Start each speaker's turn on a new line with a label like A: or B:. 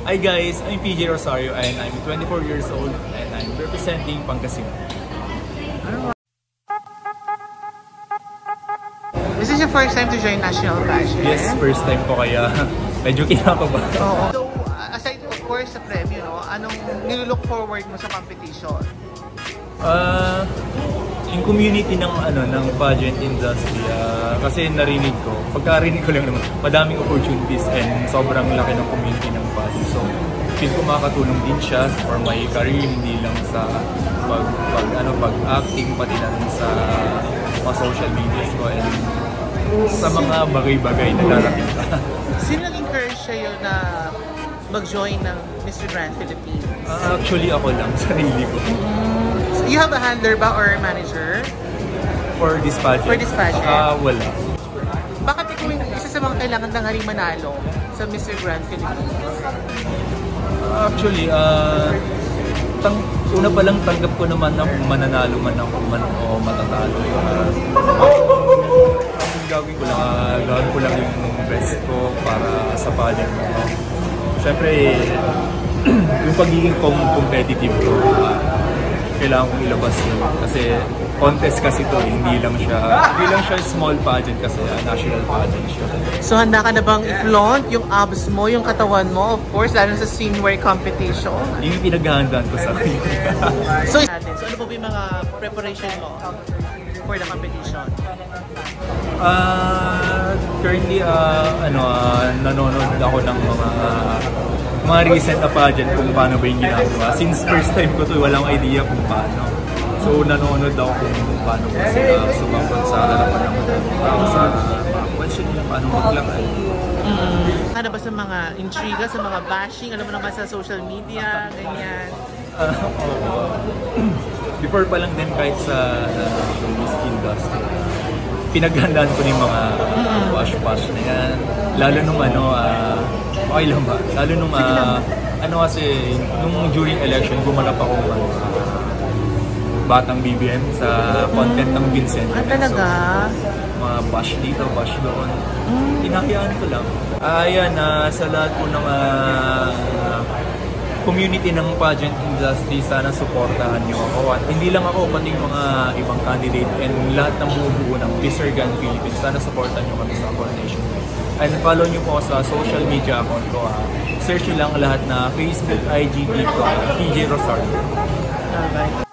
A: Hi guys, I'm PJ Rosario and I'm 24 years old and I'm representing Pangasinan.
B: This is your first time to join National Pageant?
A: Yes, first time ko kaya medyo kinakabahan.
B: Oo. So, aside of course sa premyo, no, anong nilook forward mo sa competition?
A: Yung community ng ng pageant industry, kasi narinig ko, pagkarinig ko lang naman, madaming opportunities and sobrang laki ng community ng pageant. So, feel ko makakatulong din siya for my career, hindi lang sa pag-acting, pati na rin sa social medias ko and sa mga bagay-bagay na darating ka.
B: Sino nag-encourage sa'yo na mag-join ng Mr. Grand Philippines?
A: Actually, ako lang, sarili ko.
B: So, you have a handler ba or manager?
A: For this pageant?
B: For this pageant?
A: Wala.
B: Bakit ikaw yung isa sa mga kailangan tanghaling manalo sa Mr. Grand Philippines?
A: Actually, una pa lang tanggap ko naman na kung mananalo man ako o matatalo. Gagawin ko lang yung best ko para sa pageant mo. Siyempre, yung pagiging competitive ko, kailangan kong ilabas yun. Kasi contest kasi to, hindi lang siya small pageant kasi national pageant siya.
B: So handa ka na bang i-flaunt yung abs mo, yung katawan mo, of course, lalo sa swimwear competition?
A: Yung pinaghahandaan ko sa akin.
B: So ano ba yung mga preparation mo for the competition?
A: Currently, nanonood ako ng mga recent na pageant kung paano ba yung ginagawa. Since first time ko to, walang idea kung paano. So, nanonood ako kung paano ba sila sumangkot sa harapan ng tao sa mga question yung paano maglakad.
B: Ano ba sa mga intriga, sa mga bashing, alam mo naman sa social media, ganyan?
A: Before pa lang din kahit sa showbiz industry, pinaghandaan ko yung mga wash-wash na yan. Lalo nung okay lang ba? Lalo nung kasi, nung during election, gumanap ako batang BBM sa content ng Vincent.
B: Talaga?
A: So, mga bash dito, bash doon. Tinahayaan ko lang. Ayan, sa lahat po ng community ng pageant industry, sana supportahan niyo ako. At hindi lang ako, pati yung mga ibang candidate and lahat ng bumubuo ng Mr. Grand Philippines, sana supportahan niyo kami sa coordination. And follow niyo po sa social media account ko. Search niyo lang lahat na Facebook, IG, TikTok, PJ Rosario.
B: Alright.